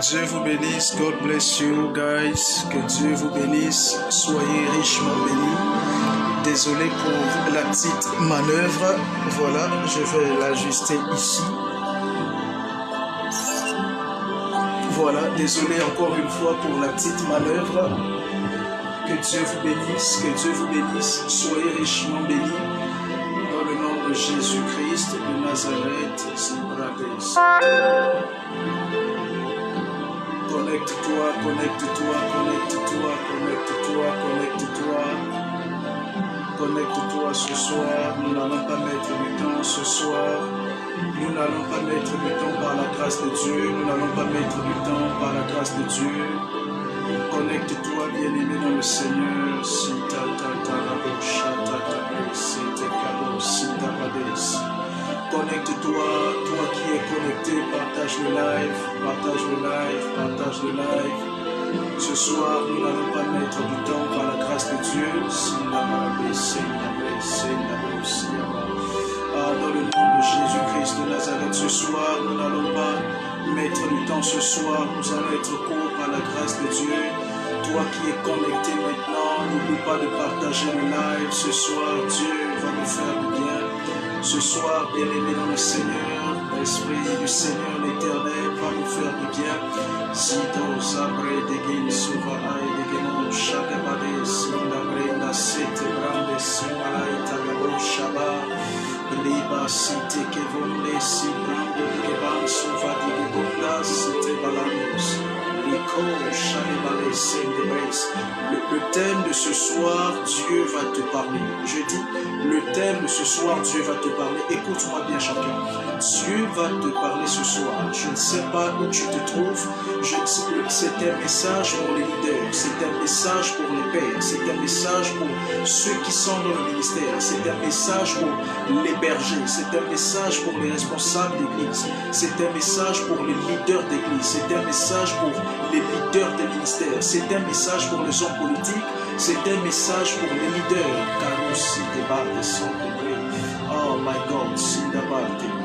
Dieu vous bénisse. God bless you, guys. Que Dieu vous bénisse. Soyez richement bénis. Désolé pour la petite manœuvre. Voilà, je vais l'ajuster ici. Voilà, désolé encore une fois pour la petite manœuvre. Que Dieu vous bénisse. Que Dieu vous bénisse. Soyez richement bénis. Dans le nom de Jésus-Christ de Nazareth, Connecte-toi, connecte-toi, connecte-toi, connecte-toi, connecte-toi. Connecte-toi ce soir. Nous n'allons pas mettre du temps ce soir. Nous n'allons pas mettre du temps par la grâce de Dieu. Nous n'allons pas mettre du temps par la grâce de Dieu. Connecte-toi, bien-aimé dans le Seigneur. Si ta ta ta la bouche, ta ta ta, si te cadeau, si ta padesse. Connecte-toi, toi qui es connecté, partage le live, partage le live, partage le live. Ce soir, nous n'allons pas mettre du temps par la grâce de Dieu. Dans le nom de Jésus-Christ de Nazareth, ce soir, nous n'allons pas mettre du temps ce soir. Nous allons être courts par la grâce de Dieu. Toi qui es connecté maintenant, n'oublie pas de partager le live. Ce soir, Dieu va nous faire du bien. Ce soir, bien-aimé dans le Seigneur, l'Esprit du Seigneur l'Éternel va nous faire du bien. Sito sabre de gin suva ai de genon shagabade sindabre la sete brande simalai tagabo shaba liba site kevonde si brande keban suva di gebunda site balandos. Le thème de ce soir, Dieu va te parler. Je dis, le thème de ce soir, Dieu va te parler. Écoute-moi bien chacun. Dieu va te parler ce soir. Je ne sais pas où tu te trouves. C'est un message pour les leaders. C'est un message pour les pères. C'est un message pour ceux qui sont dans le ministère. C'est un message pour les bergers. C'est un message pour les responsables d'église. C'est un message pour les leaders d'église. C'est un message pour les leaders des ministères. C'est un message pour les hommes politiques. C'est un message pour les leaders. Car aussi des barres sont degrés. Oh my God,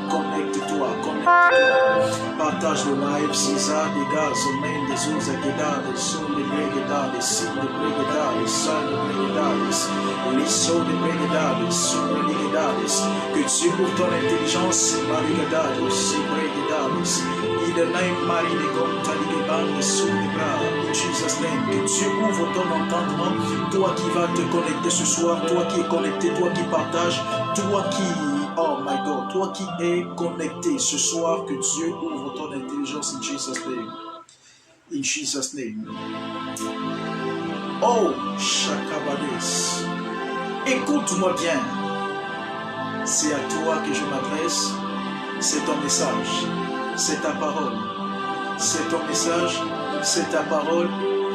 connecte-toi, connecte-toi. Partage le live, César, des gars, sommeil, des os, des sons, des brégades, des signes, des brégades, des sons, des brégades, les sons, des brégades, des sons, des brégades. Que Dieu pour ton intelligence, brégades, aussi brégades. In the name Marie de Gontaligabande sous les bras, in Jesus' name, que Dieu ouvre ton entendement, toi qui vas te connecter ce soir, toi qui es connecté, toi qui partages, toi qui, oh my God, toi qui es connecté ce soir, que Dieu ouvre ton intelligence in Jesus' name. In Jesus' name. Oh, Chakabades, écoute-moi bien, c'est à toi que je m'adresse, c'est ton message. C'est ta parole, c'est ton message, c'est ta parole.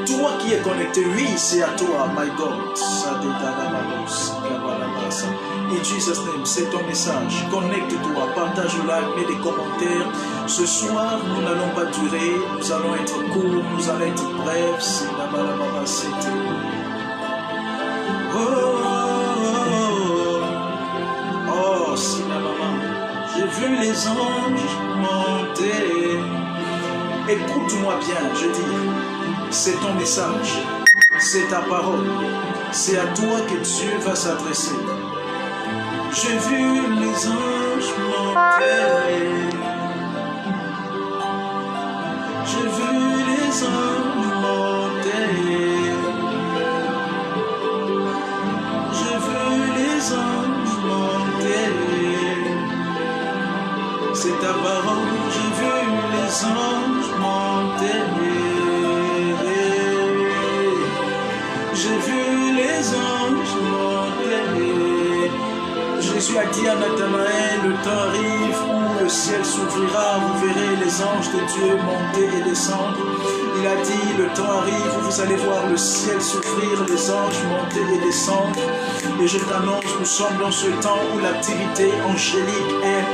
Toi qui es connecté, oui, c'est à toi, my God. In Jesus' name, c'est ton message. Connecte-toi, partage le live, mets des commentaires. Ce soir, nous n'allons pas durer, nous allons être courts, nous allons être brefs. Oh, c'est ma maman. J'ai vu les anges monter. Écoute-moi bien, je dis, c'est ton message, c'est ta parole, c'est à toi que Dieu va s'adresser. J'ai vu les anges monter. J'ai vu les anges monter. J'ai vu les anges monter. C'est ta parole, j'ai vu les anges monter. J'ai vu les anges monter. Jésus a dit à Nathanaël, le temps arrive où le ciel s'ouvrira, vous verrez les anges de Dieu monter et descendre. Il a dit, le temps arrive où vous allez voir le ciel s'ouvrir, les anges monter et descendre. Et je t'annonce, nous sommes dans ce temps où l'activité angélique est.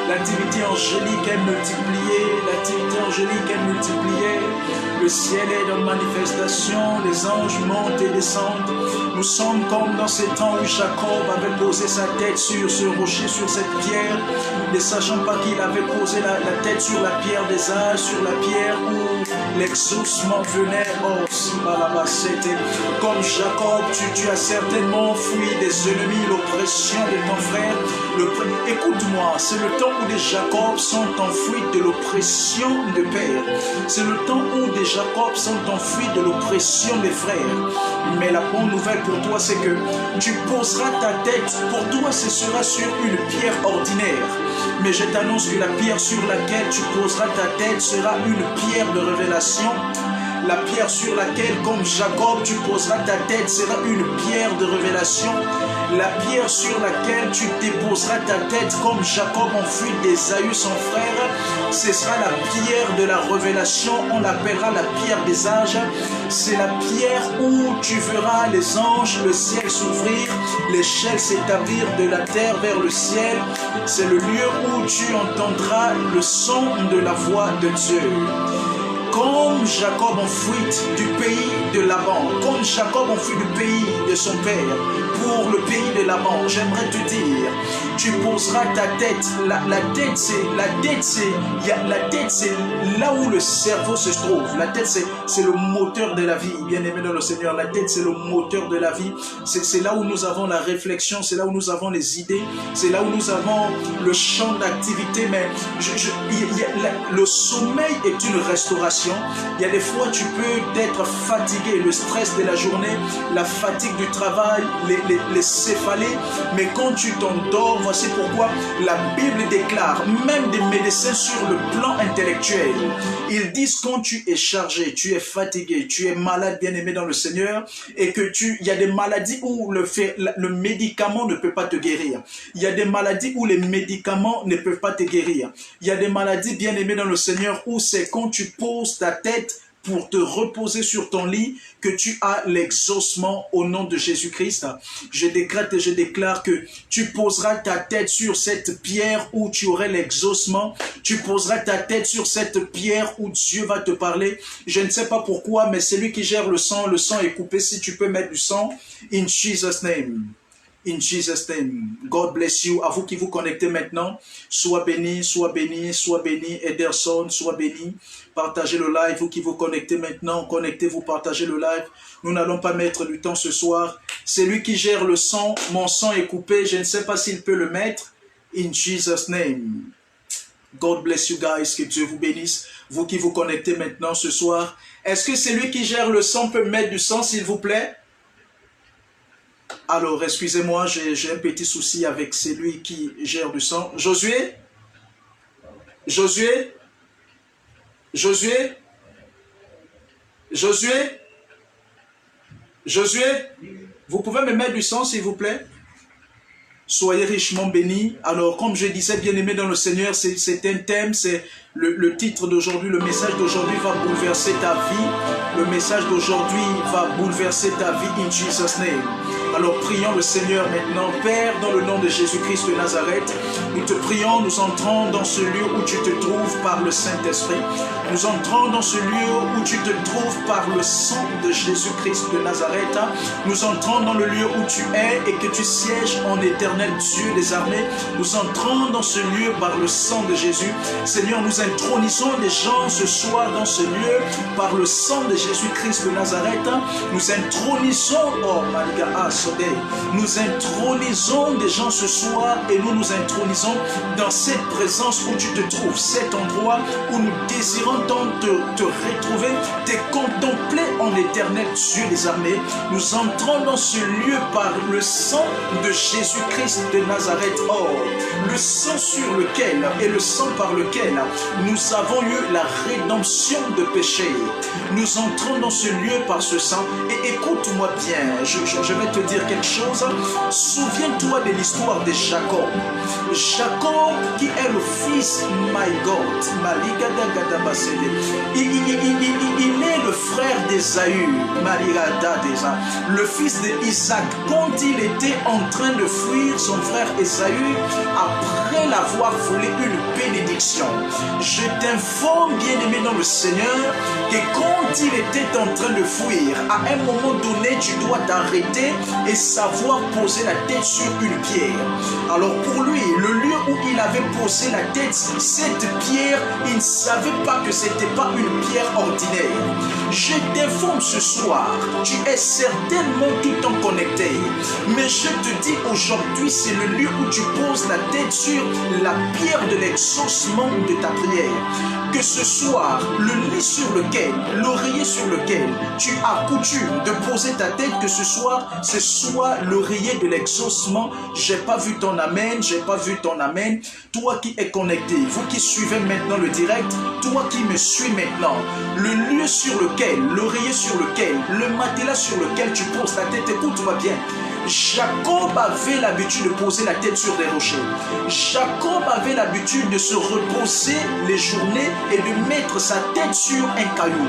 L'activité angélique est multipliée, l'activité angélique est multipliée. Le ciel est en manifestation, les anges montent et descendent. Nous sommes comme dans ces temps où Jacob avait posé sa tête sur ce rocher, sur cette pierre, ne sachant pas qu'il avait posé la tête sur la pierre des âges, sur la pierre où l'exaucement venait. Oh, comme Jacob, tu as certainement fui des ennemis, l'oppression de ton frère. Écoute-moi, c'est le temps où des Jacob sont enfuis de l'oppression de père. C'est le temps où des Jacob sont enfuis de l'oppression des frères. Mais la bonne nouvelle pour toi, c'est que tu poseras ta tête. Pour toi, ce sera sur une pierre ordinaire. Mais je t'annonce que la pierre sur laquelle tu poseras ta tête sera une pierre de révélation. La pierre sur laquelle, comme Jacob, tu poseras ta tête sera une pierre de révélation. La pierre sur laquelle tu déposeras ta tête, comme Jacob en fuit d'Ésaü son frère, ce sera la pierre de la révélation. On l'appellera la pierre des âges. C'est la pierre où tu verras les anges, le ciel s'ouvrir, l'échelle s'établir de la terre vers le ciel. C'est le lieu où tu entendras le son de la voix de Dieu. Comme Jacob en fuite du pays de Laban, comme Jacob en fuit du pays de son père, pour le pays de Laban, j'aimerais te dire, tu poseras ta tête. La tête, c'est là où le cerveau se trouve. La tête, c'est le moteur de la vie. Bien-aimé dans le Seigneur, la tête, c'est le moteur de la vie. C'est là où nous avons la réflexion, c'est là où nous avons les idées, c'est là où nous avons le champ d'activité. Mais le sommeil est une restauration. Il y a des fois, tu peux être fatigué, le stress de la journée, la fatigue du travail, les céphalées. Mais quand tu t'endors, voici pourquoi la Bible déclare, même des médecins sur le plan intellectuel, ils disent quand tu es chargé, tu es fatigué, tu es malade, bien-aimé dans le Seigneur, et que il y a des maladies où le médicament ne peut pas te guérir. Il y a des maladies où les médicaments ne peuvent pas te guérir. Il y a des maladies, bien-aimé dans le Seigneur, où c'est quand tu poses ta tête pour te reposer sur ton lit que tu as l'exaucement au nom de Jésus-Christ. Je décrète et je déclare que tu poseras ta tête sur cette pierre où tu aurais l'exaucement. Tu poseras ta tête sur cette pierre où Dieu va te parler. Je ne sais pas pourquoi, mais c'est lui qui gère le sang est coupé. Si tu peux mettre du sang, in Jesus' name. In Jesus' name, God bless you. À vous qui vous connectez maintenant, sois béni, sois béni, sois béni. Ederson, sois béni. Partagez le live. Vous qui vous connectez maintenant, connectez-vous, partagez le live. Nous n'allons pas mettre du temps ce soir. C'est lui qui gère le sang. Mon sang est coupé. Je ne sais pas s'il peut le mettre. In Jesus' name. God bless you guys. Que Dieu vous bénisse. Vous qui vous connectez maintenant ce soir. Est-ce que c'est lui qui gère le sang peut mettre du sang, s'il vous plaît? Alors, excusez-moi, j'ai un petit souci avec celui qui gère du sang. Josué? Josué? Josué? Josué? Josué? Vous pouvez me mettre du sang, s'il vous plaît? Soyez richement bénis. Alors, comme je disais, bien-aimé dans le Seigneur, c'est un thème, c'est le titre d'aujourd'hui, le message d'aujourd'hui va bouleverser ta vie. Le message d'aujourd'hui va bouleverser ta vie in Jesus' name. Alors prions le Seigneur maintenant. Père, dans le nom de Jésus-Christ de Nazareth, nous te prions, nous entrons dans ce lieu où tu te trouves par le Saint-Esprit. Nous entrons dans ce lieu où tu te trouves par le sang de Jésus-Christ de Nazareth. Nous entrons dans le lieu où tu es et que tu sièges en éternel Dieu des armées. Nous entrons dans ce lieu par le sang de Jésus. Seigneur, nous intronisons les gens ce soir dans ce lieu par le sang de Jésus-Christ de Nazareth. Nous intronisons, oh Maliga Asodé, nous intronisons des gens ce soir et nous nous intronisons dans cette présence où tu te trouves, cet endroit où nous désirons te retrouver, te contempler en éternel Dieu des armées. Nous entrons dans ce lieu par le sang de Jésus-Christ de Nazareth. Oh, le sang sur lequel et le sang par lequel nous avons eu la rédemption de péché. Nous entrons dans ce lieu par ce sang et écoute-moi bien, je vais te dire quelque chose. Souviens-toi de l'histoire de Jacob. Jacob qui est le fils, my God, il est le frère d'Ésaü, le fils d'Isaac. Quand il était en train de fuir son frère Ésaü, après l'avoir volé une bénédiction, je t'informe, bien-aimé dans le Seigneur, que quand il était en train de fuir, à un moment donné, tu dois t'arrêter et savoir poser la tête sur une pierre. Alors pour lui, le lieu où il avait posé la tête, cette pierre, il ne savait pas que ce n'était pas une pierre ordinaire. Je t'informe ce soir, tu es certainement tout le temps connecté, mais je te dis aujourd'hui, c'est le lieu où tu poses la tête sur la pierre de l'exaucement de ta prière. Que ce soir, le lit sur lequel, l'oreiller sur lequel tu as coutume de poser ta tête, que ce soir, ce soit l'oreiller de l'exaucement. J'ai pas vu ton amen, j'ai pas vu ton amen. Toi qui es connecté, vous qui suivez maintenant le direct, toi qui me suis maintenant, le lieu sur lequel, l'oreiller sur lequel, le matelas sur lequel tu poses ta tête, écoute-moi bien. Jacob avait l'habitude de poser la tête sur des rochers. Jacob avait l'habitude de se reposer les journées et de mettre sa tête sur un caillou.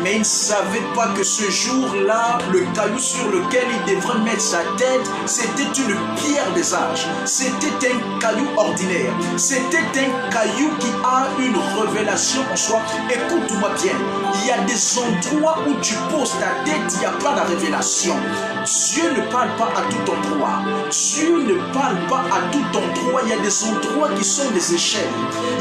Mais il ne savait pas que ce jour-là, le caillou sur lequel il devrait mettre sa tête, c'était une pierre des âges. C'était un caillou ordinaire. C'était un caillou qui a une révélation en soi. Écoute-moi bien, il y a des endroits où tu poses ta tête, il n'y a pas de révélation. Dieu ne parle pas à tout endroit. Dieu ne parle pas à tout endroit. Il y a des endroits qui sont des échelles.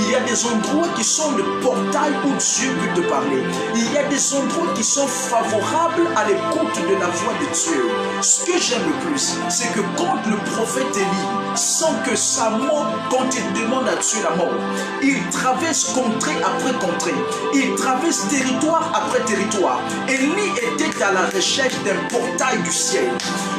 Il y a des endroits qui sont le portail où Dieu peut te parler. Il y a des endroits qui sont favorables à l'écoute de la voix de Dieu. Ce que j'aime le plus, c'est que quand le prophète Élie, sans que sa mort, quand il demande à Dieu la mort, il traverse contrée après contrée. Il traverse territoire après territoire. Élie était à la recherche d'un portail du ciel.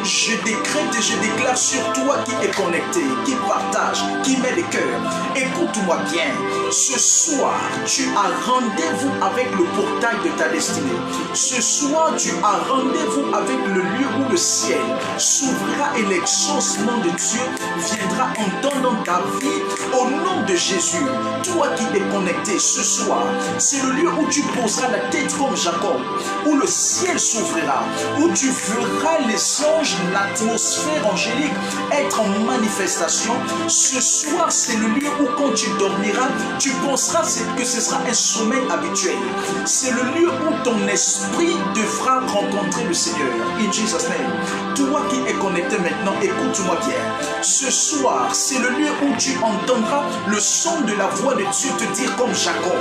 Je décrète et je déclare sur toi qui est connecté, qui partage, qui met les cœurs. Écoute-moi bien. Ce soir, tu as rendez-vous avec le portail de ta destinée. Ce soir, tu as rendez-vous avec le lieu où le ciel s'ouvrira et l'exaucement de Dieu viendra entendre dans ta vie au nom de Jésus. Toi qui es connecté ce soir, c'est le lieu où tu poseras la tête comme Jacob, où le ciel s'ouvrira, où tu verras les anges, l'atmosphère angélique être en manifestation. Ce soir, c'est le lieu où quand tu dormiras, tu penseras que ce sera un sommeil habituel. C'est le lieu où ton esprit devra rencontrer le Seigneur. In Jesus' name. Toi qui es connecté maintenant, écoute-moi bien. Ce soir, c'est le lieu où tu entendras le son de la voix de Dieu te dire comme Jacob,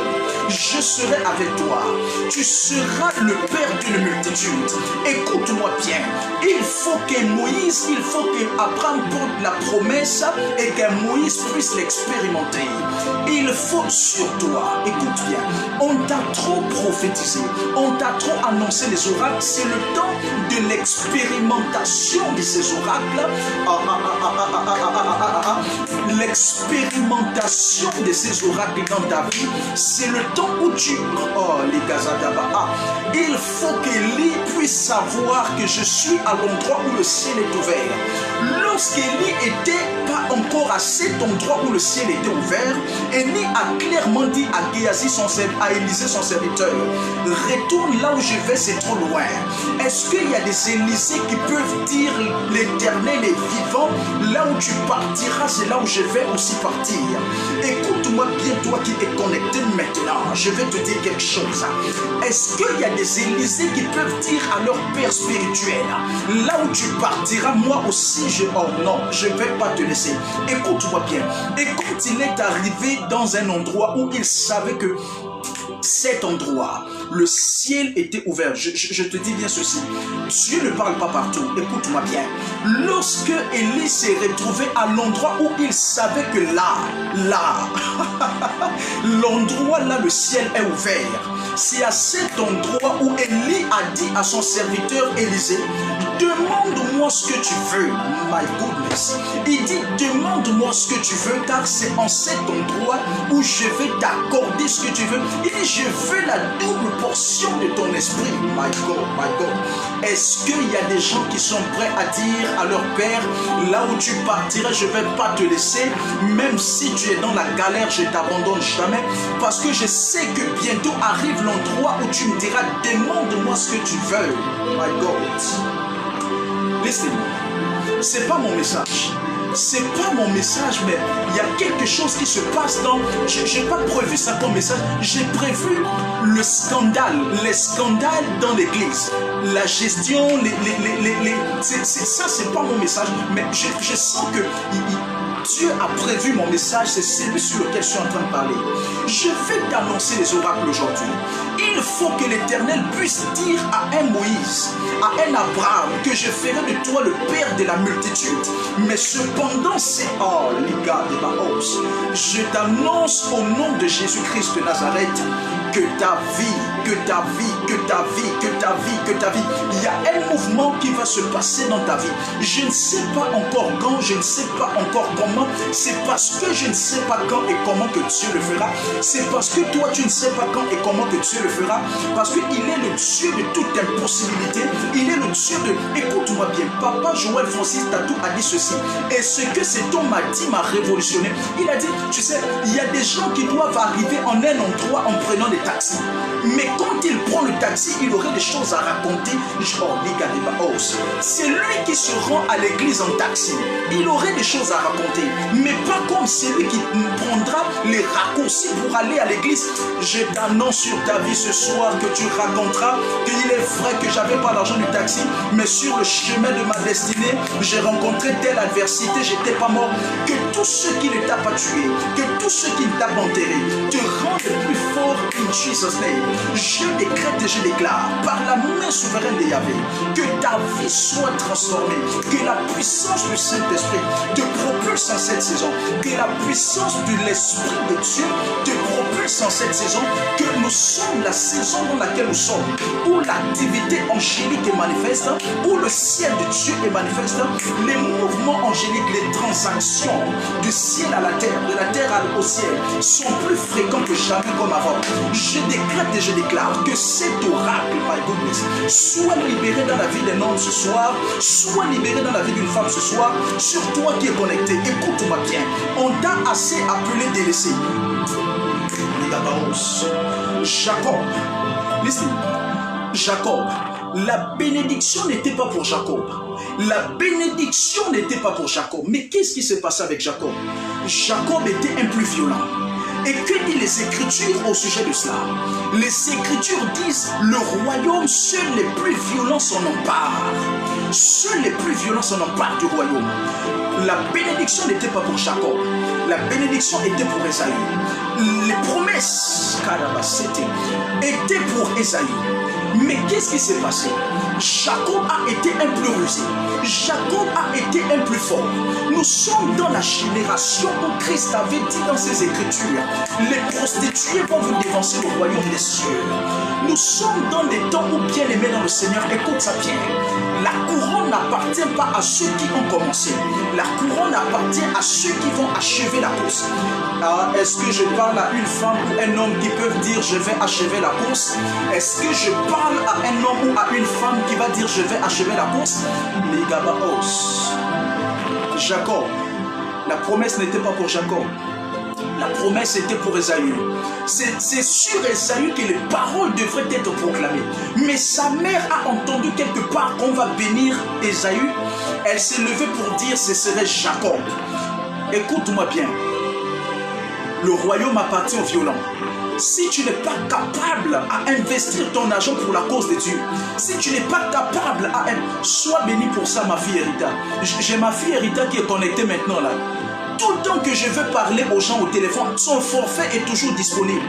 je serai avec toi. Tu seras le père d'une multitude. Écoute-moi bien. Il faut que Moïse, il faut qu'Abraham porte la promesse et que Moïse puisse l'expérimenter. Il faut sur toi, écoute bien, on t'a trop prophétisé, on t'a trop annoncé les oracles, c'est le temps de l'expérimentation de ces oracles. L'expérimentation de ces oracles dans ta vie, c'est le temps où tu... Oh, les Gazadaba. Il faut qu'Élie puisse savoir que je suis à l'endroit où le ciel est ouvert. Lorsqu'Élie était pas encore à cet endroit où le ciel était ouvert, Élie a clairement dit à Géasi, à Élisée son serviteur, retourne là où je vais, c'est trop loin. Est-ce qu'il y a des Élysées qui peuvent dire l'Éternel est vivant, là où tu partiras, c'est là où je vais aussi partir. Écoute-moi bien, toi qui es connecté maintenant, je vais te dire quelque chose. Est-ce qu'il y a des Élysées qui peuvent dire à leur père spirituel, là où tu partiras, moi aussi oh non, je ne vais pas te laisser. Écoute-moi bien. Et quand il est arrivé dans un endroit où il savait que cet endroit, le ciel était ouvert. Je te dis bien ceci. Dieu ne parle pas partout. Écoute-moi bien. Lorsque Élie s'est retrouvé à l'endroit où il savait que là, l'endroit là, le ciel est ouvert. C'est à cet endroit où Élie a dit à son serviteur Élisée, demande-moi ce que tu veux. My goodness. Il dit, demande-moi ce que tu veux, car c'est en cet endroit où je vais t'accorder ce que tu veux. Il dit, je veux la double portion de ton esprit. My God, my God. Est-ce qu'il y a des gens qui sont prêts à dire à leur père, là où tu partirais, je ne vais pas te laisser, même si tu es dans la galère, je ne t'abandonne jamais, parce que je sais que bientôt arrive l'endroit où tu me diras, demande-moi ce que tu veux. My God. Listen, c'est pas mon message. C'est pas mon message, mais il y a quelque chose qui se passe dans... Je n'ai pas prévu ça comme message. J'ai prévu le scandale, les scandales dans l'église. La gestion, ça, c'est pas mon message. Mais je sens que Dieu a prévu mon message, c'est celui sur lequel je suis en train de parler. Je vais t'annoncer les oracles aujourd'hui. Il faut que l'Éternel puisse dire à un Moïse, à un Abraham, que je ferai de toi le père de la multitude. Mais cependant, c'est les gars de Baos. Je t'annonce au nom de Jésus-Christ de Nazareth que ta vie, que ta vie, que ta vie, que ta vie, que ta vie, il y a un mouvement qui va se passer dans ta vie. Je ne sais pas encore quand, je ne sais pas encore comment. C'est parce que je ne sais pas quand et comment que Dieu le fera. C'est parce que toi, tu ne sais pas quand et comment que Dieu le fera. Parce qu'il est le Dieu de toute impossibilité. Il est le Dieu de... Écoute-moi bien, Papa Joël Francis Tatou a dit ceci. Et ce que cet homme m'a dit m'a révolutionné. Il a dit, tu sais, il y a des gens qui doivent arriver en un endroit en prenant des taxis. Mais quand il prend le taxi, il aurait des choses à raconter. C'est lui qui se rend à l'église en taxi. Il aurait des choses à raconter. Mais pas comme celui qui prendra les raccourcis pour aller à l'église. Je t'annonce sur ta vie ce soir que tu raconteras qu'il est vrai que j'avais pas l'argent du taxi, mais sur le chemin de ma destinée, j'ai rencontré telle adversité, j'étais pas mort. Que tous ceux qui ne t'ont pas tué, que tous ceux qui ne t'ont pas enterré, te rendent plus fort in Jesus name. Je décrète et je déclare par la main souveraine de Yahvé que ta vie soit transformée, que la puissance du Saint-Esprit te propulse en cette saison, que la puissance de l'Esprit de Dieu te propulse en cette saison, que nous sommes la saison dans laquelle nous sommes, où l'activité angélique est manifeste, où le ciel de Dieu est manifeste, les mouvements angéliques, les transactions du ciel à la terre, de la terre au ciel, sont plus fréquents que jamais comme avant. Je décrète et je déclare que cet oracle, my goodness, soit libéré dans la vie d'un homme ce soir, soit libéré dans la vie d'une femme ce soir, sur toi qui es connecté. Écoute-moi bien, on t'a assez appelé délaissé. Jacob, listen, Jacob, la bénédiction n'était pas pour Jacob. La bénédiction n'était pas pour Jacob. Mais qu'est-ce qui s'est passé avec Jacob? Jacob était un plus violent. Et que disent les Écritures au sujet de cela? Les Écritures disent, le royaume, seuls les plus violents s'en emparent. Seuls les plus violents s'en emparent du royaume. La bénédiction n'était pas pour Jacob. La bénédiction était pour Ésaü. Les promesses étaient pour Ésaü. Mais qu'est-ce qui s'est passé? Jacob a été un plus rusé. Jacob a été un plus fort. Nous sommes dans la génération où Christ avait dit dans ses Écritures, les prostituées vont vous dévancer le royaume des cieux. Nous sommes dans des temps où, bien aimés dans le Seigneur, écoute ça bien, la couronne n'appartient pas à ceux qui ont commencé. La couronne appartient à ceux qui vont achever la course. Est-ce que je parle à une femme ou un homme qui peuvent dire je vais achever la course? Est-ce que je parle à un homme ou à une femme qui va dire je vais achever la course? Les Gabaos. Jacob, la promesse n'était pas pour Jacob. La promesse était pour Ésaü. C'est sur Ésaü que les paroles devraient être proclamées. Mais sa mère a entendu quelque part qu'on va bénir Ésaü. Elle s'est levée pour dire ce serait Jacob. Écoute-moi bien. Le royaume appartient aux violents. Si tu n'es pas capable à investir ton argent pour la cause de Dieu, si tu n'es pas capable à... Sois béni pour ça, ma fille Erita. J'ai ma fille Erita qui est connectée maintenant là. Tout le temps que je veux parler aux gens au téléphone, son forfait est toujours disponible.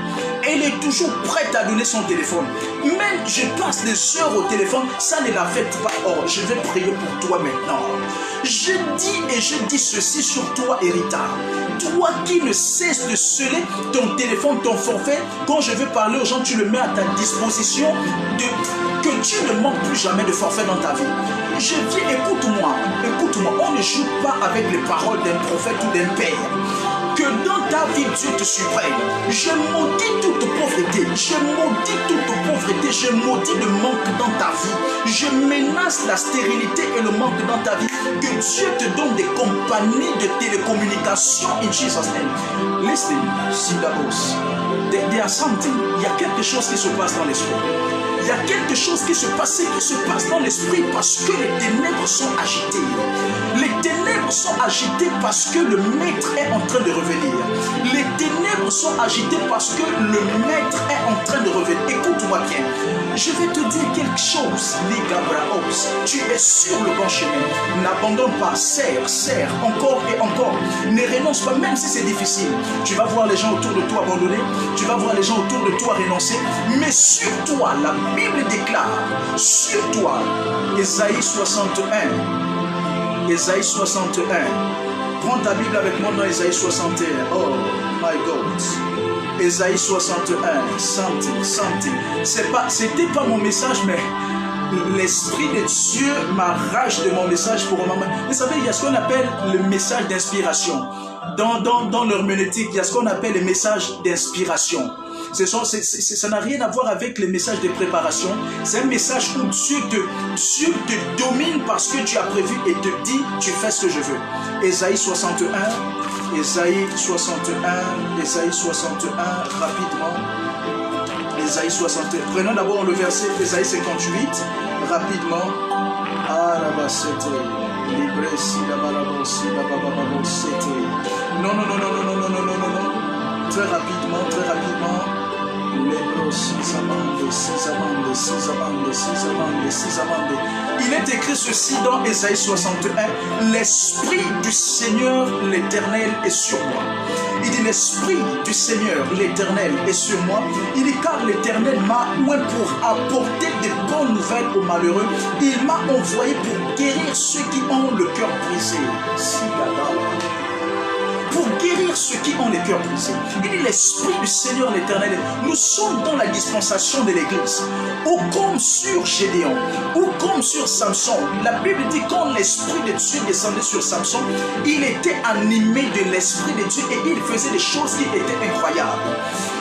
Elle est toujours prête à donner son téléphone. Même je passe des heures au téléphone, ça ne l'affecte pas. Oh, je vais prier pour toi maintenant. Je dis et je dis ceci sur toi, Erita. Toi qui ne cesses de sceller ton téléphone, ton forfait, quand je veux parler aux gens, tu le mets à ta disposition, que tu ne manques plus jamais de forfait dans ta vie. Je dis, écoute-moi, on ne joue pas avec les paroles d'un prophète ou d'un père. Que dans ta vie, Dieu te surprenne. Je maudis toute pauvreté, je maudis le manque dans ta vie. Je menace la stérilité et le manque dans ta vie. Que Dieu te donne des compagnies de télécommunications in Jesus' name. Listen, Sidabos. There are something. Il y a quelque chose qui se passe dans l'esprit. Il y a quelque chose qui se passe dans l'esprit parce que les ténèbres sont agitées. Les ténèbres sont agitées parce que le maître est en train de revenir. Les ténèbres ténèbres sont agitées parce que le maître est en train de revenir. Écoute-moi bien. Je vais te dire quelque chose. Les Gabraos, tu es sur le bon chemin. N'abandonne pas. Serre encore et encore. Ne renonce pas, même si c'est difficile. Tu vas voir les gens autour de toi abandonner. Tu vas voir les gens autour de toi renoncer. Mais sur toi, la Bible déclare, sur toi, Ésaïe 61. Ésaïe 61. Prends ta Bible avec moi dans Ésaïe 61. Oh my God. Ésaïe 61. Something. C'était pas mon message, mais l'Esprit de Dieu m'arrache de mon message pour un moment. Vous savez, il y a ce qu'on appelle le message d'inspiration. Dans l'herméneutique, il y a ce qu'on appelle le message d'inspiration. Ça n'a rien à voir avec les messages de préparation. C'est un message où Dieu te domine parce que tu as prévu et te dit, tu fais ce que je veux. Ésaïe 61, rapidement. Ésaïe 61. Prenons d'abord le verset Ésaïe 58, rapidement. Non. Très rapidement. Il est écrit ceci dans Ésaïe 61. L'Esprit du Seigneur l'Éternel est sur moi. Il dit l'Esprit du Seigneur l'Éternel est sur moi. Il dit car l'Éternel m'a oint pour apporter de bonnes nouvelles aux malheureux. Il m'a envoyé pour guérir ceux qui ont le cœur brisé. Pour guérir ceux qui ont les cœurs brisés. Il dit l'Esprit du Seigneur l'Éternel. Nous sommes dans la dispensation de l'Église. Ou comme sur Gédéon, ou comme sur Samson. La Bible dit quand l'Esprit de Dieu descendait sur Samson, il était animé de l'Esprit de Dieu et il faisait des choses qui étaient incroyables.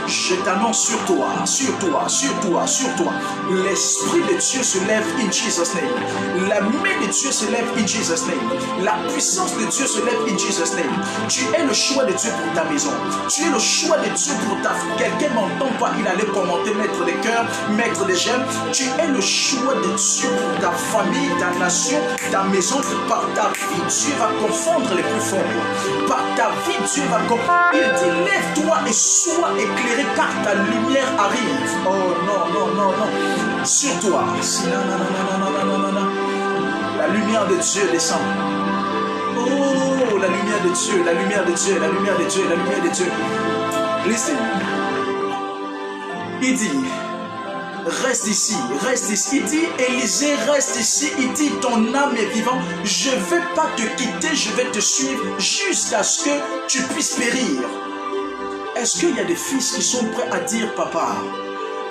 Je t'annonce sur toi. L'Esprit de Dieu se lève in Jesus' name. La main de Dieu se lève in Jesus' name. La puissance de Dieu se lève in Jesus' name. Tu es le choix de Dieu pour ta maison. Tu es le choix de Dieu pour ta famille. Quelqu'un n'entend pas, il allait commenter, mettre des cœurs, mettre des j'aime. Tu es le choix de Dieu pour ta famille, ta nation, ta maison. Par ta vie, Dieu va confondre les plus forts. Par ta vie, Dieu va confondre. Il dit, lève-toi et sois éclairé car ta lumière arrive. Oh non. Sur toi. Non. La lumière de Dieu descend. Oh, la lumière de Dieu. Listen. Il dit, reste ici. Il dit, Élisée, reste ici. Il dit, ton âme est vivante. Je ne vais pas te quitter, je vais te suivre jusqu'à ce que tu puisses périr. Est-ce qu'il y a des fils qui sont prêts à dire, papa,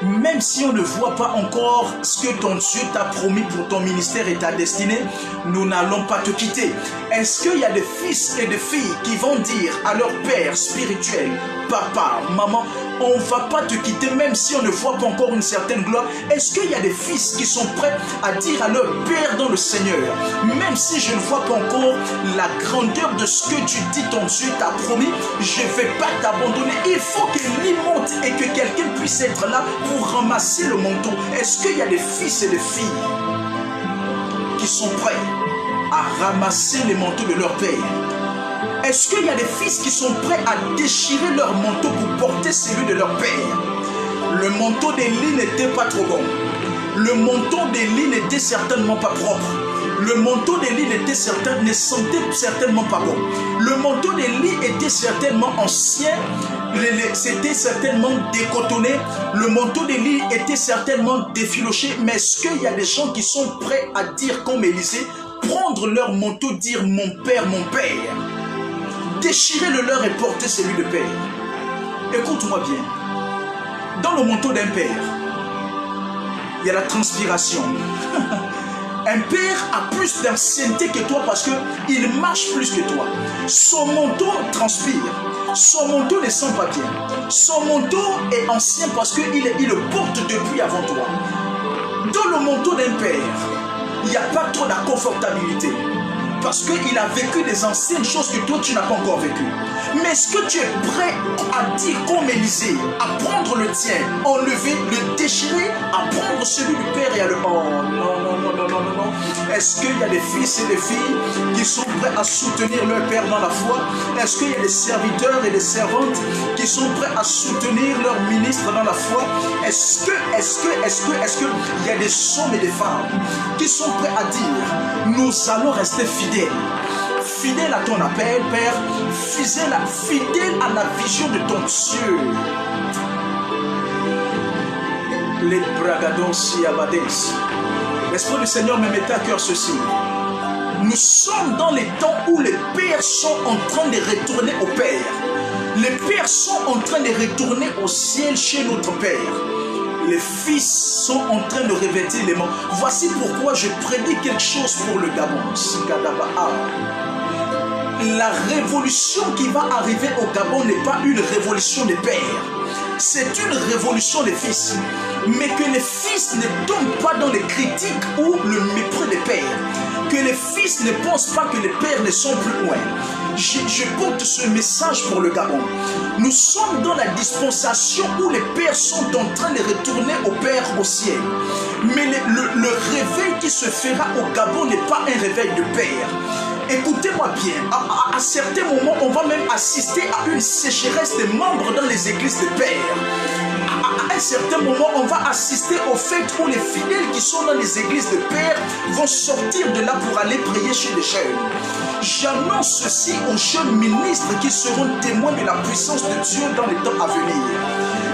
même si on ne voit pas encore ce que ton Dieu t'a promis pour ton ministère et ta destinée, nous n'allons pas te quitter. Est-ce qu'il y a des fils et des filles qui vont dire à leur père spirituel, papa, maman, on ne va pas te quitter même si on ne voit pas encore une certaine gloire? Est-ce qu'il y a des fils qui sont prêts à dire à leur père dans le Seigneur, même si je ne vois pas encore la grandeur de ce que tu dis ton Dieu t'a promis, je ne vais pas t'abandonner. Il faut que l'île monte et que quelqu'un puisse être là pour ramasser le manteau. Est-ce qu'il y a des fils et des filles qui sont prêts à ramasser les manteaux de leur père? Est-ce qu'il y a des fils qui sont prêts à déchirer leur manteau pour porter celui de leur père? Le manteau d'Élie n'était pas trop bon. Le manteau d'Élie n'était certainement pas propre. Le manteau d'Élie ne sentait certainement pas bon. Le manteau d'Élie était certainement ancien. C'était certainement décotonné. Le manteau d'Élie était certainement défiloché. Mais est-ce qu'il y a des gens qui sont prêts à dire comme Élisée, prendre leur manteau, dire mon père, déchirer le leur et porter celui de père? Écoute-moi bien. Dans le manteau d'un père, il y a la transpiration. Un père a plus d'ancienneté que toi parce qu'il marche plus que toi. Son manteau transpire. Son manteau ne sent pas bien. Son manteau est ancien parce qu'il le porte depuis avant toi. Dans le manteau d'un père, il n'y a pas trop d'inconfortabilité. parce qu'il a vécu des anciennes choses que toi tu n'as pas encore vécues. Mais est-ce que tu es prêt à dire comme Élisée, à prendre le tien, enlever, le déchirer, à prendre celui du Père et à le... Oh non, non, non, non, non, non, non. Est-ce qu'il y a des fils et des filles qui sont prêts à soutenir leur Père dans la foi? Est-ce qu'il y a des serviteurs et des servantes qui sont prêts à soutenir leur ministre dans la foi? Est-ce qu'il y a des hommes et des femmes qui sont prêts à dire, nous allons rester fidèles? Fidèle à ton appel, Père, fidèle à la vision de ton Dieu. Les bragados si abades. L'Esprit du Seigneur me mettait à cœur ceci. Nous sommes dans les temps où les pères sont en train de retourner au Père. Les pères sont en train de retourner au ciel chez notre Père. Les fils sont en train de revêtir les mains. Voici pourquoi je prédis quelque chose pour le Gabon. La révolution qui va arriver au Gabon n'est pas une révolution des pères. C'est une révolution des fils. Mais que les fils ne tombent pas dans les critiques ou le mépris des pères. Que les fils ne pensent pas que les pères ne sont plus loin. Je porte ce message pour le Gabon. Nous sommes dans la dispensation où les pères sont en train de retourner au Père au ciel. Mais le réveil qui se fera au Gabon n'est pas un réveil de père. Écoutez-moi bien, à certains moments, on va même assister à une sécheresse des membres dans les églises de pères. À un certain moment, on va assister au fait où les fidèles qui sont dans les églises de pères vont sortir de là pour aller prier chez les jeunes. J'annonce ceci aux jeunes ministres qui seront témoins de la puissance de Dieu dans les temps à venir.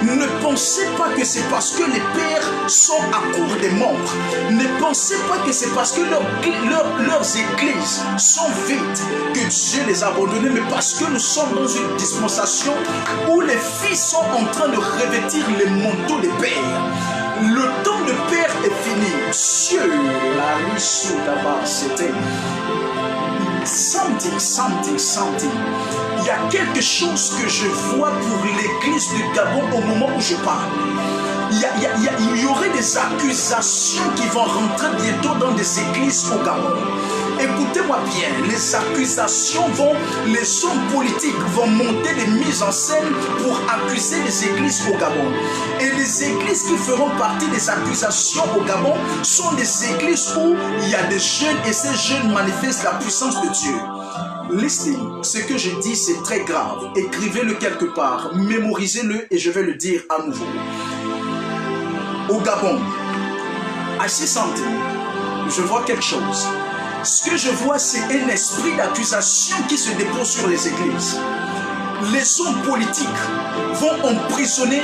Ne pensez pas que c'est parce que les pères sont à court des membres. Ne pensez pas que c'est parce que leurs églises sont vides que Dieu les a abandonnés, mais parce que nous sommes dans une dispensation où les fils sont en train de revêtir les manteaux des pères. Le temps de père est fini. Dieu, la riche d'abord, c'était something. Il y a quelque chose que je vois pour l'église du Gabon au moment où je parle. Il y aurait des accusations qui vont rentrer bientôt dans des églises au Gabon. Écoutez-moi bien, les accusations les hommes politiques vont monter des mises en scène pour accuser les églises au Gabon. Et les églises qui feront partie des accusations au Gabon sont des églises où il y a des jeunes et ces jeunes manifestent la puissance de Dieu. Listen, ce que je dis c'est très grave. Écrivez-le quelque part, mémorisez-le et je vais le dire à nouveau. Au Gabon, I see something. Je vois quelque chose. Ce que je vois, c'est un esprit d'accusation qui se dépose sur les églises. Les hommes politiques vont emprisonner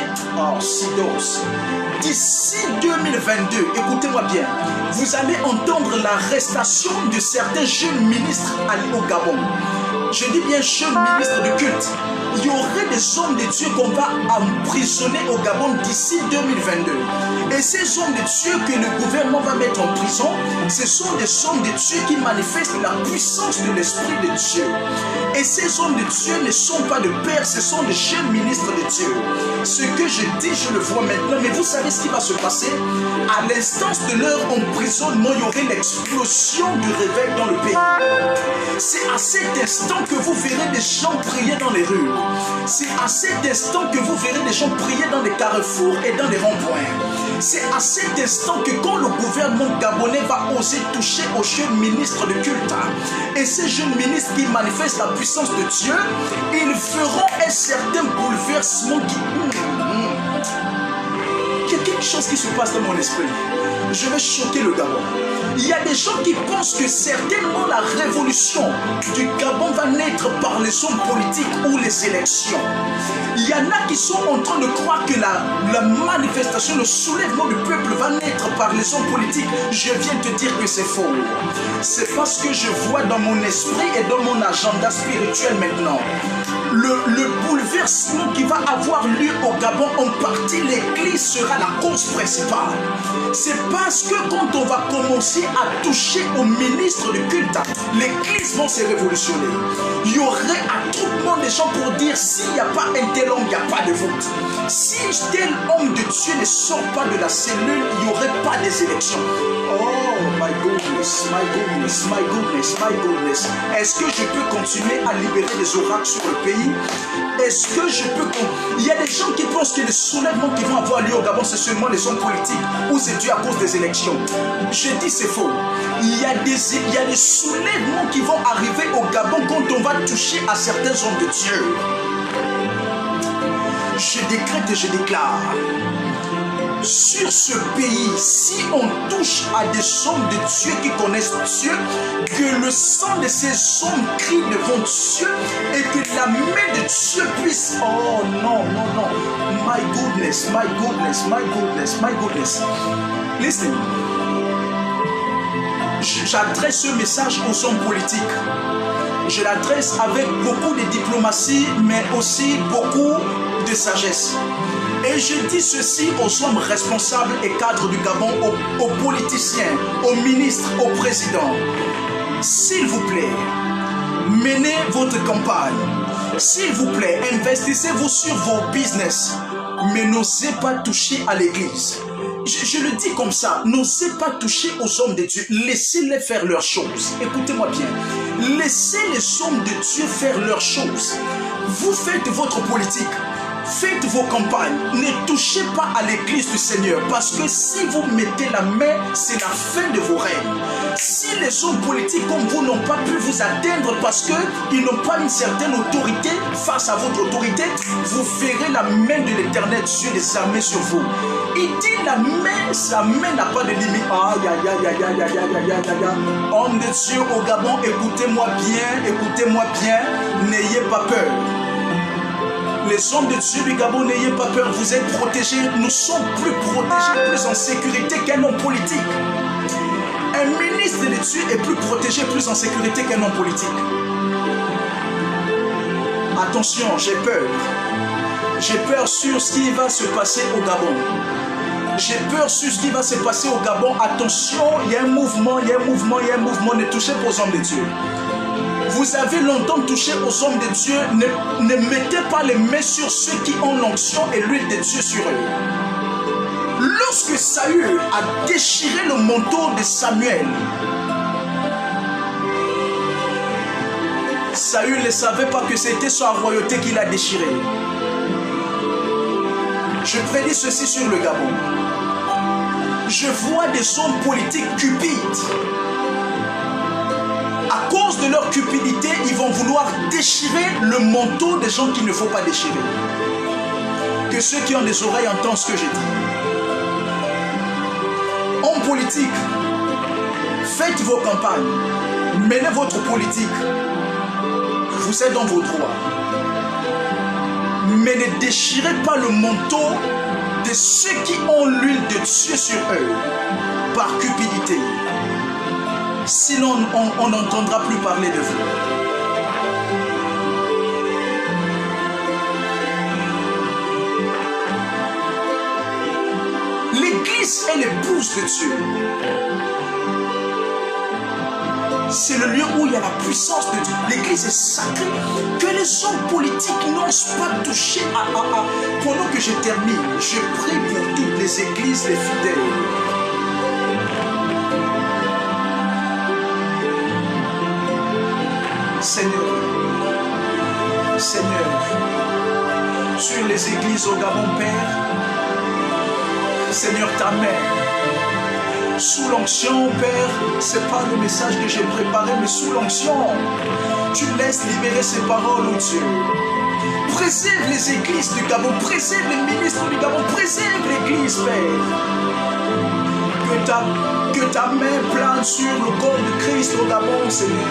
Sidos. D'ici 2022, écoutez-moi bien, vous allez entendre l'arrestation de certains jeunes ministres au Gabon. Je dis bien jeunes ministres de culte. Il y aurait des hommes de Dieu qu'on va emprisonner au Gabon d'ici 2022. Et ces hommes de Dieu que le gouvernement va mettre en prison, ce sont des hommes de Dieu qui manifestent la puissance de l'Esprit de Dieu. Et ces hommes de Dieu ne sont pas de pères, ce sont des jeunes ministres de Dieu. Ce que je dis, je le vois maintenant, mais vous savez ce qui va se passer? À l'instance de leur emprisonnement, il y aurait l'explosion du réveil dans le pays. C'est à cet instant que vous verrez des gens prier dans les rues. C'est à cet instant que vous verrez des gens prier dans les carrefours et dans les ronds-points. C'est à cet instant que quand le gouvernement gabonais va oser toucher aux jeunes ministres de culte, et ces jeunes ministres qui manifestent la puissance de Dieu, ils feront un certain bouleversement qui... Il y a quelque chose qui se passe dans mon esprit. Je vais choquer le Gabon. Il y a des gens qui pensent que certainement la révolution du Gabon va naître par les hommes politiques ou les élections. Il y en a qui sont en train de croire que la manifestation, le soulèvement du peuple va naître par les hommes politiques. Je viens te dire que c'est faux. C'est parce que je vois dans mon esprit et dans mon agenda spirituel maintenant. Le bouleversement qui va avoir lieu au Gabon, en partie l'église sera la cause principale. C'est parce que quand on va commencer à toucher aux ministres de culte, l'église va se révolutionner. Il y aurait attroupement des des gens pour dire s'il n'y a pas un tel homme, il n'y a pas de vote. Si tel homme de Dieu ne sort pas de la cellule, il n'y aurait pas des élections. Oh my goodness, my goodness, my goodness, my goodness. Est-ce que je peux continuer à libérer des oracles sur le pays? Est-ce que je peux... Il y a des gens qui pensent que les soulèvements qui vont avoir lieu au Gabon, c'est seulement les hommes politiques ou c'est dû à cause des élections. Je dis c'est faux. Il y a des soulèvements qui vont arriver au Gabon quand on va toucher à certains hommes de Dieu. Je décrète et je déclare. Sur ce pays, si on touche à des hommes de Dieu qui connaissent Dieu, que le sang de ces hommes crie devant Dieu et que la main de Dieu puisse... Oh non, non, non. My goodness, my goodness, my goodness, my goodness. Listen. J'adresse ce message aux hommes politiques. Je l'adresse avec beaucoup de diplomatie, mais aussi beaucoup de sagesse. Et je dis ceci aux hommes responsables et cadres du Gabon, aux politiciens, aux ministres, aux présidents. S'il vous plaît, menez votre campagne. S'il vous plaît, investissez-vous sur vos business. Mais n'osez pas toucher à l'église. Je le dis comme ça, n'osez pas toucher aux hommes de Dieu. Laissez-les faire leurs choses. Écoutez-moi bien. Laissez les hommes de Dieu faire leurs choses. Vous faites votre politique. Faites vos campagnes, ne touchez pas à l'église du Seigneur, parce que si vous mettez la main, c'est la fin de vos règnes. Si les hommes politiques comme vous n'ont pas pu vous atteindre parce qu'ils n'ont pas une certaine autorité face à votre autorité, vous verrez la main de l'Éternel Dieu des armées sur vous. Il dit la main n'a pas de limite. Aïe, aïe, aïe, aïe, aïe, aïe, aïe, aïe, aïe. Homme de Dieu au Gabon, écoutez-moi bien, n'ayez pas peur. Les hommes de Dieu du Gabon, n'ayez pas peur, vous êtes protégés. Nous sommes plus protégés, plus en sécurité qu'un homme politique. Un ministre de Dieu est plus protégé, plus en sécurité qu'un homme politique. Attention, j'ai peur. J'ai peur sur ce qui va se passer au Gabon. J'ai peur sur ce qui va se passer au Gabon. Attention, il y a un mouvement, ne touchez pas aux hommes de Dieu. Vous avez longtemps touché aux hommes de Dieu, ne mettez pas les mains sur ceux qui ont l'onction et l'huile de Dieu sur eux. Lorsque Saül a déchiré le manteau de Samuel, Saül ne savait pas que c'était sa royauté qu'il a déchiré. Je prédis ceci sur le Gabon. Je vois des hommes politiques cupides. À cause de leur cupidité, ils vont vouloir déchirer le manteau des gens qu'il ne faut pas déchirer. Que ceux qui ont des oreilles entendent ce que je dis. Hommes politiques, faites vos campagnes, menez votre politique. Vous êtes dans vos droits. Mais ne déchirez pas le manteau de ceux qui ont l'huile de Dieu sur eux par cupidité. Sinon, on n'entendra plus parler de vous. L'Église est l'épouse de Dieu. C'est le lieu où il y a la puissance de Dieu. L'Église est sacrée. Que les hommes politiques n'osent pas toucher à... Pendant que je termine, je prie pour toutes les églises, les fidèles. Seigneur, sur les églises au Gabon, Père, Seigneur, ta main, sous l'onction, Père, c'est pas le message que j'ai préparé, mais sous l'onction, tu laisses libérer ces paroles, oh Dieu. Préserve les églises du Gabon, préserve les ministres du Gabon, préserve l'église, Père. Que ta main plane sur le corps de Christ au Gabon, Seigneur.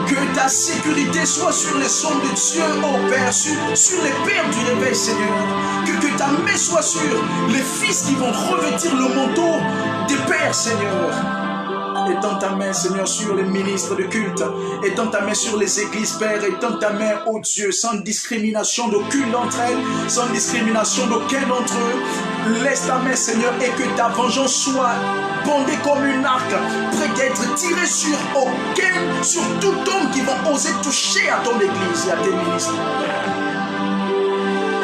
Que ta sécurité soit sur les hommes de Dieu, oh Père, sur les pères du réveil, Seigneur. Que ta main soit sur les fils qui vont revêtir le manteau des pères, Seigneur. Étends ta main, Seigneur, sur les ministres de culte. Étends ta main sur les églises, Père. Étends ta main, oh Dieu, sans discrimination d'aucune d'entre elles, sans discrimination d'aucun d'entre eux. Laisse ta main, Seigneur, et que ta vengeance soit bondée comme une arc, prêt d'être tirée sur tout homme qui va oser toucher à ton église et à tes ministres.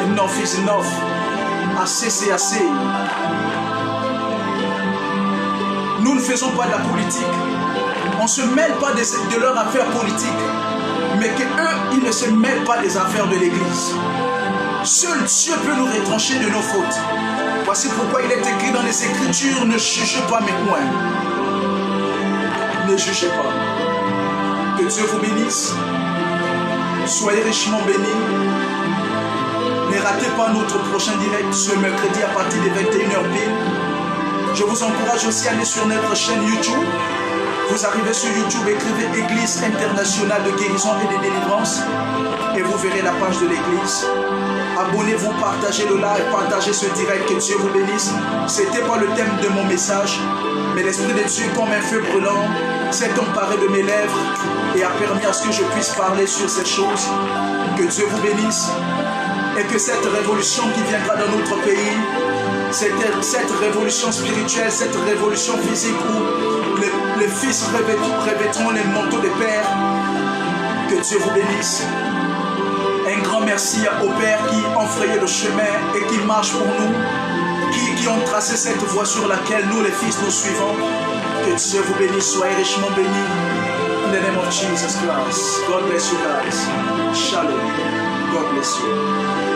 Enough is enough. Assez, c'est assez. Nous ne faisons pas de la politique. On ne se mêle pas de leurs affaires politiques. Mais qu'eux, ils ne se mêlent pas des affaires de l'Église. Seul Dieu peut nous retrancher de nos fautes. Voici pourquoi il est écrit dans les Écritures, ne jugez pas mes coins. Ne jugez pas. Que Dieu vous bénisse. Soyez richement bénis. Ne ratez pas notre prochain direct ce mercredi à partir de 21h pile. Je vous encourage aussi à aller sur notre chaîne YouTube. Vous arrivez sur YouTube, écrivez Église internationale de guérison et de délivrance et vous verrez la page de l'Église. Abonnez-vous, partagez le live, partagez ce direct, que Dieu vous bénisse. Ce n'était pas le thème de mon message, mais l'Esprit de Dieu, comme un feu brûlant, s'est emparé de mes lèvres et a permis à ce que je puisse parler sur ces choses. Que Dieu vous bénisse et que cette révolution qui viendra dans notre pays, cette révolution spirituelle, cette révolution physique où les fils revêtront les manteaux des pères, que Dieu vous bénisse. Un grand merci aux pères qui ont frayé le chemin et qui marchent pour nous, qui ont tracé cette voie sur laquelle nous les fils nous suivons. Que Dieu vous bénisse, soyez richement bénis. In the name of Jesus Christ. God bless you guys. Shalom. God bless you.